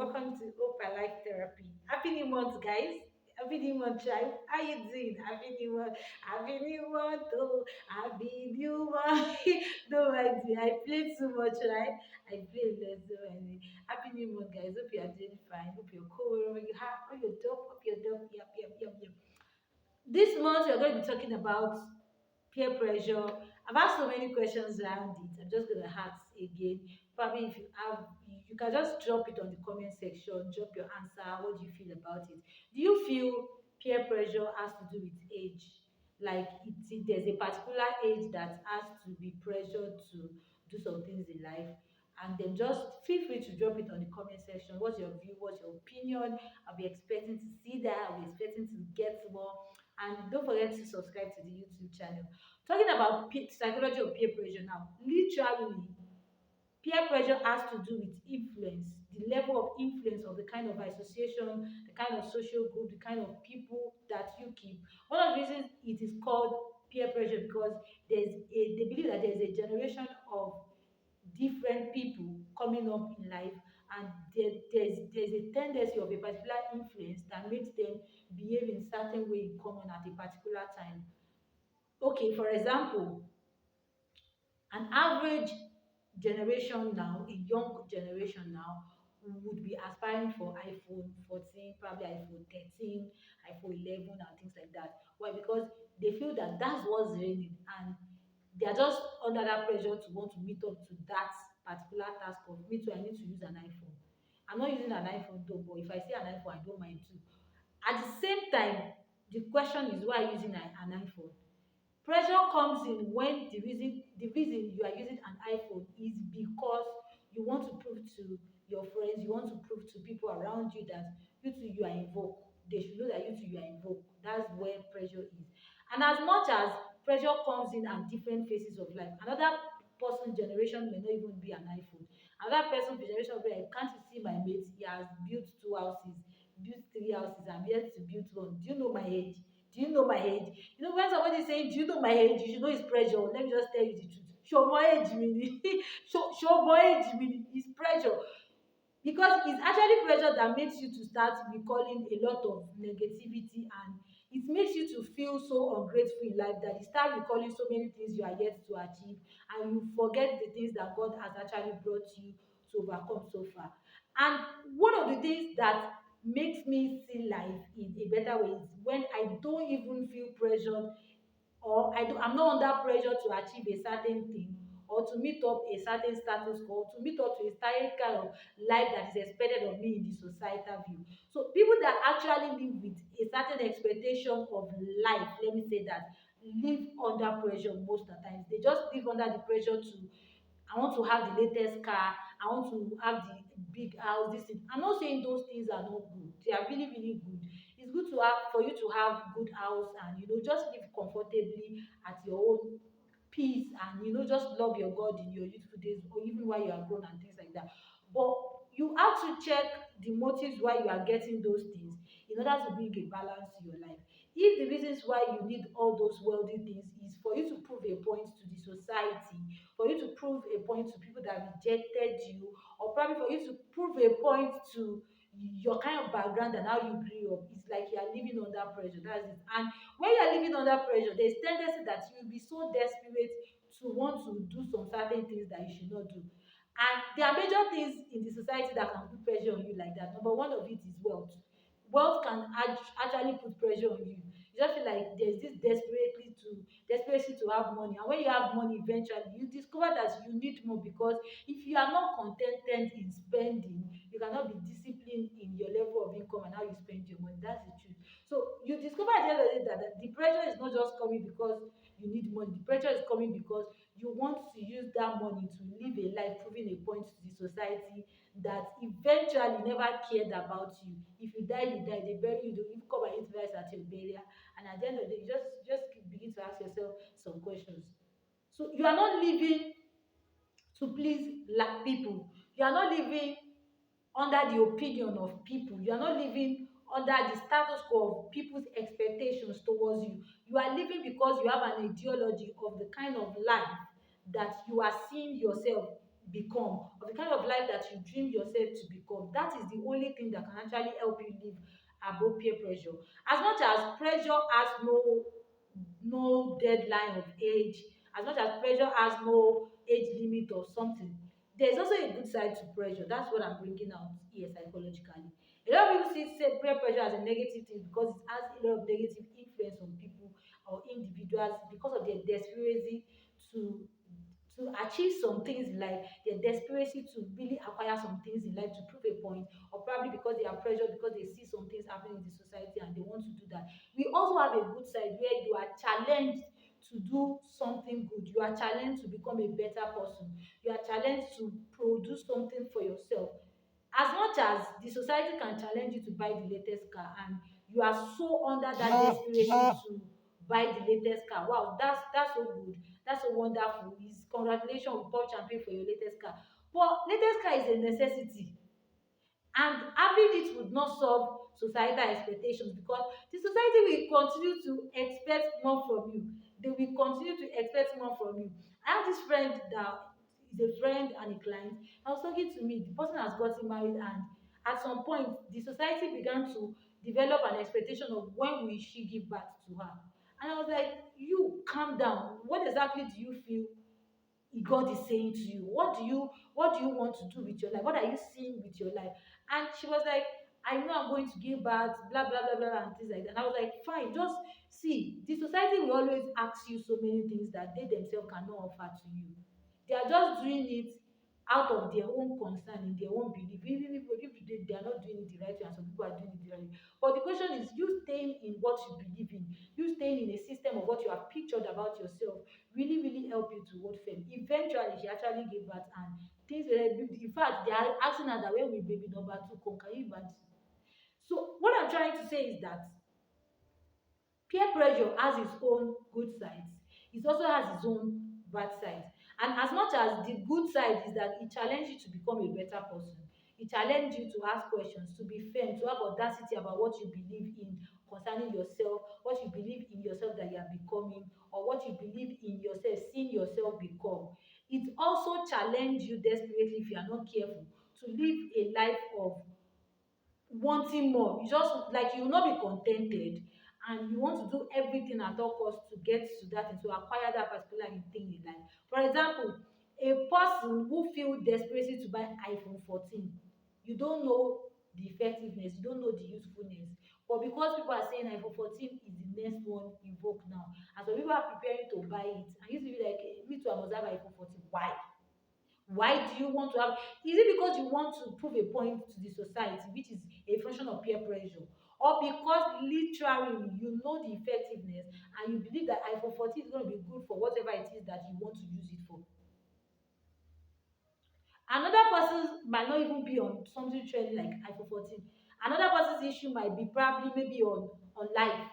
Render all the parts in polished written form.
welcome to Hope I Like Therapy. Happy New Month, guys. Happy New Month, tribe. How you doing? Happy New Month. Happy New Month. Oh, Happy New Month. No idea. I played too much, right? I played less so many. Happy New Month, guys. Hope you are doing fine. Hope you're cool. Wherever you have. Hope you're dope. Hope you're dope. Yep, yep, yep, yep. This month, we're going to be talking about peer pressure. I've asked so many questions around it. I'm just going to ask again. Probably if you have, you can just drop it on the comment section, drop your answer. What do you feel about it? Do you feel peer pressure has to do with age? Like there's a particular age that has to be pressured to do some things in life, and then just feel free to drop it on the comment section. What's your view? What's your opinion? I'll be expecting to see that. I'll be expecting to get more. And don't forget to subscribe to the YouTube channel. Talking about psychology of peer pressure now, literally, peer pressure has to do with influence, the level of influence of the kind of association, the kind of social group, the kind of people that you keep. One of the reasons it is called peer pressure because they believe that there's a generation of different people coming up in life, and there's a tendency of a particular influence that makes them behave in certain way in common at a particular time. Okay, for example, an average generation now, a young generation now, would be aspiring for iPhone 14, probably iPhone 13, iPhone 11, and things like that. Why? Because they feel that that's what's raining, and they are just under that pressure to want to meet up to that particular task of me too. I need to use an iPhone. I'm not using an iPhone though, but if I see an iPhone, I don't mind too. At the same time, the question is why using an iPhone? Pressure comes in when the reason you are using an iPhone is because you want to prove to your friends, you want to prove to people around you that you too you are in vogue. They should know that you too you are in vogue. That's where pressure is. And as much as pressure comes in at different phases of life, another person generation may not even be an iPhone. Another person generation will be like, can't you see my mate? He has built two houses, built three houses, I'm yet to build one. Do you know my age? Do you know my age? You know, when somebody is saying, do you know my age? You should know it's pressure. Let me just tell you the truth. Show my age, meaning. Show my age, meaning. It's pressure. Because it's actually pressure that makes you to start recalling a lot of negativity, and it makes you to feel so ungrateful in life that you start recalling so many things you are yet to achieve, and you forget the things that God has actually brought you to overcome so far. And one of the things that makes me see life in a better way is when I don't even feel pressured, or I'm not under pressure to achieve a certain thing, or to meet up a certain status quo, to meet up to a certain kind of life that is expected of me in the societal view. So people that actually live with a certain expectation of life, let me say that, live under pressure most of the times. They just live under the pressure to, I want to have the latest car, I want to have the big house, this thing. I'm not saying those things are not good. They are really, really good. It's good to have, for you to have good house, and just live comfortably at your own peace, and just love your God in your youthful days, or even while you are grown and things like that. But you have to check the motives why you are getting those things in order to bring a balance to your life. If the reasons why you need all those wealthy things is for you to prove a point to the society, for you to prove a point to people that rejected you, or probably for you to prove a point to your kind of background and how you grew up, it's like you are living under pressure. That's it. And when you are living under pressure, there's tendency that you will be so desperate to want to do some certain things that you should not do. And there are major things in the society that can put pressure on you like that. Number one of it is wealth. Wealth can actually put pressure on you. You just feel like there's this desperation to have money. And when you have money, eventually you discover that you need more, because if you are not contented in spending, you cannot be disciplined in your level of income and how you spend your money. That's the truth. So you discover at the end of the day that the pressure is not just coming because you need money. The pressure is coming because you want to use that money to live a life proving a point to the society that eventually never cared about you. If you die, you die. They bury you. They even come and eat rice at your burial. And at the end of the day, you just begin to ask yourself some questions. So you are not living to please people. You are not living under the opinion of people. You are not living under the status quo of people's expectations towards you. You are living because you have an ideology of the kind of life that you are seeing yourself become, or the kind of life that you dream yourself to become. That is the only thing that can actually help you live above peer pressure. As much as pressure has no deadline of age, as much as pressure has no age limit or something, there's also a good side to pressure. That's what I'm bringing out here psychologically. A lot of people say peer pressure as a negative thing because it has a lot of negative influence on people or individuals because of their desperation to achieve some things in life, their desperation to really acquire some things in life to prove a point, or probably because they are pressured because they see some things happening in the society and they want to do that. We also have a good side where you are challenged to do something good. You are challenged to become a better person. You are challenged to produce something for yourself. As much as the society can challenge you to buy the latest car and you are so under that desperation to buy the latest car, wow, that's so good, that's so wonderful. Is congratulations, we pop champagne for your latest car. But latest car is a necessity, and having it would not solve societal expectations because the society will continue to expect more from you. They will continue to expect more from you. I have this friend that is a friend and a client. I was talking to me, the person has gotten married, and at some point the society began to develop an expectation of when will she give birth to her. And I was like, you calm down. What exactly do you feel God is saying to you? What do you want to do with your life? What are you seeing with your life? And she was like, I know I'm going to give birth, blah blah blah blah, and things like that. And I was like, fine, just see, the society will always ask you so many things that they themselves cannot offer to you. They are just doing it out of their own concern, in their own belief. Even if they are not doing it the right way, and some people are doing it the right way. But the question is, you staying in what you believe in, you staying in a system of what you have pictured about yourself, really, really help you to hold firm. Eventually, she actually gave birth, and things were, in fact, they are asking her that when will baby number two come? Can you imagine? So, what I'm trying to say is that peer pressure has its own good sides. It also has its own bad sides. And as much as the good side is that it challenges you to become a better person, it challenges you to ask questions, to be firm, to have audacity about what you believe in concerning yourself, what you believe in yourself that you are becoming, or what you believe in yourself, seeing yourself become. It also challenges you desperately, if you are not careful, to live a life of wanting more. You just like, you will not be contented, and you want to do everything at all costs to get to that and to acquire that particular thing in life. For example, a person who feel desperation to buy iPhone 14, you don't know the effectiveness, you don't know the usefulness, but because people are saying iPhone 14 is the next one invoke now, and so people are preparing to buy it, and you to be like, "Eh, me too, I must have iPhone 14." Why do you want to have? Is it because you want to prove a point to the society, which is a function of peer pressure, or because literally you know the effectiveness and you believe that iPhone 14 is going to be good for whatever it is that you want to use it for? Another person might not even be on something trending like iPhone 14. Another person's issue might be probably maybe on life,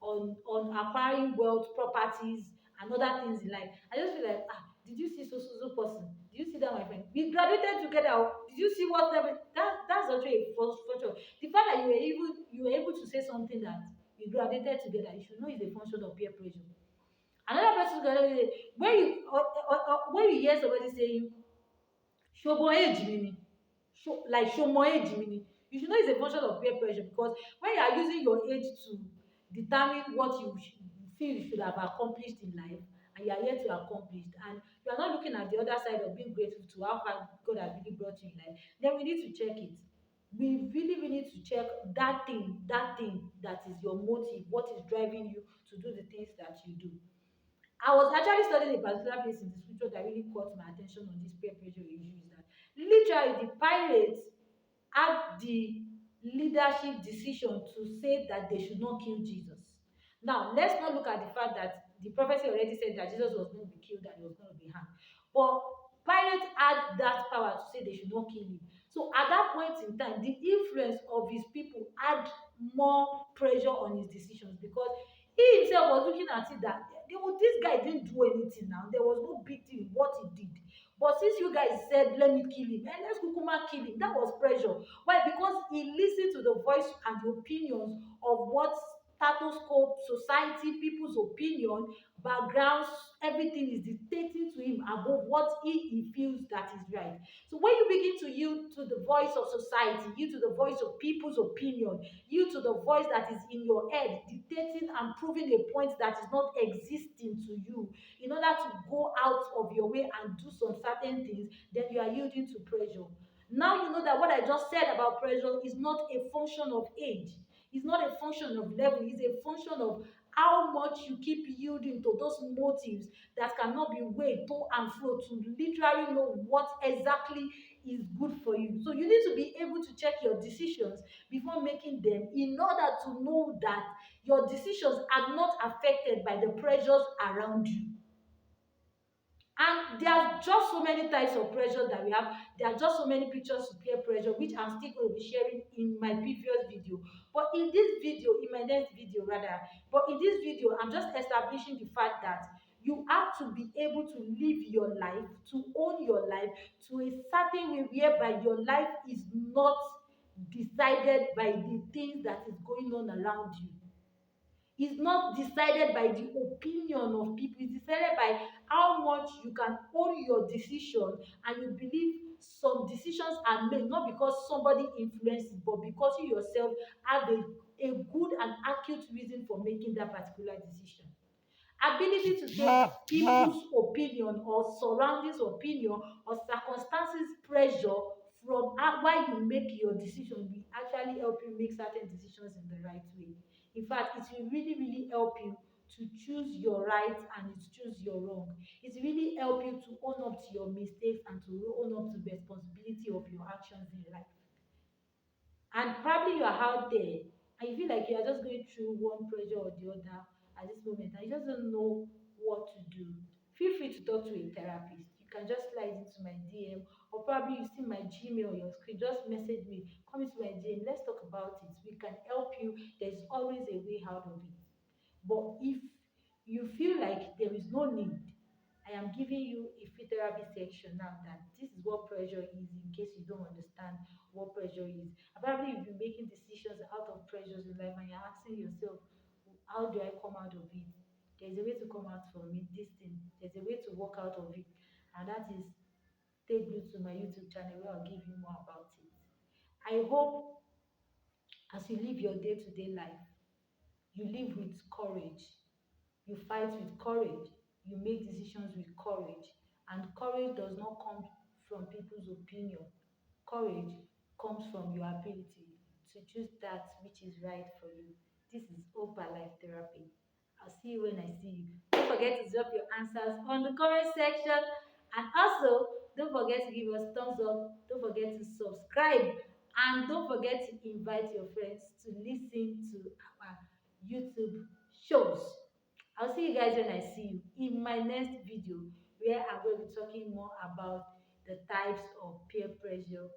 on acquiring wealth, properties, and other things in life. I just feel like, did you see so person? Did you see that, my friend? We graduated together. Oh. Did you see what that's actually a function. The fact that you were able to say something that we graduated together, you should know is a function of peer pressure. Another person gonna say, when you hear somebody saying ṣo age mi ni, ṣo age mi ni, you should know it's a function of peer pressure, because when you are using your age to determine what you feel you should have accomplished in life, and you are yet to accomplish, and you are not looking at the other side of being grateful to how far God has really brought you in life, then we need to check it. We really, really need to check that thing that is your motive, what is driving you to do the things that you do. I was actually studying a particular place in the scripture that really caught my attention on this peer pressure issue, is that literally the pirates had the leadership decision to say that they should not kill Jesus. Now, let's not look at the fact that the prophecy already said that Jesus was going to be killed and he was going to be hanged. But Pilate had that power to say they should not kill him. So at that point in time, the influence of his people had more pressure on his decisions, because he himself was looking at it that this guy didn't do anything now. There was no big deal in what he did. But since you guys said, let me kill him, and let's kukuma kill him, that was pressure. Why? Because he listened to the voice and the opinions of what status quo, society, people's opinion, backgrounds, everything is dictating to him above what he feels that is right. So when you begin to yield to the voice of society, you to the voice of people's opinion, you to the voice that is in your head, dictating and proving a point that is not existing to you, in order to go out of your way and do some certain things, then you are yielding to pressure. Now you know that what I just said about pressure is not a function of age, it's not a function of level, it's a function of how much you keep yielding to those motives that cannot be weighed to and fro to literally know what exactly is good for you. So you need to be able to check your decisions before making them, in order to know that your decisions are not affected by the pressures around you. And there are just so many types of pressure that we have. There are just so many pictures of peer pressure, which I'm still going to be sharing in my previous video. But in this video, in my next video rather, but in this video, I'm just establishing the fact that you have to be able to live your life, to own your life to a certain way whereby your life is not decided by the things that is going on around you. It's not decided by the opinion of people. It's decided by how much you can own your decision, and you believe some decisions are made not because somebody influenced it, but because you yourself have a good and accurate reason for making that particular decision. Ability to take people's opinion or surroundings opinion or circumstances pressure from why you make your decision will actually help you make certain decisions in the right way. In fact, it will really, really help you to choose your right and to choose your wrong. It will really help you to own up to your mistakes and to own up to the responsibility of your actions in life. And probably you are out there and you feel like you are just going through one pressure or the other at this moment and you just don't know what to do. Feel free to talk to a therapist. You can just slide into my DM, or probably you see my Gmail on your screen. Just message me, come into my DM, let's talk about it. We can help you. There's always a way out of it. But if you feel like there is no need, I am giving you a free therapy section now that this is what pressure is, in case you don't understand what pressure is. And probably you've been making decisions out of pressures in life and you're asking yourself, how do I come out of it? There's a way to come out from it, this thing. There's a way to walk out of it. And that is, stay glued to my YouTube channel where I'll give you more about it. I hope as you live your day-to-day life, you live with courage, you fight with courage, you make decisions with courage. And courage does not come from people's opinion. Courage comes from your ability to choose that which is right for you. This is Opa Life Therapy. I'll see you when I see you. Don't forget to drop your answers on the comment section. And also, don't forget to give us thumbs up. Don't forget to subscribe. And don't forget to invite your friends to listen to our YouTube shows. I'll see you guys when I see you in my next video, where I'm going to be talking more about the types of peer pressure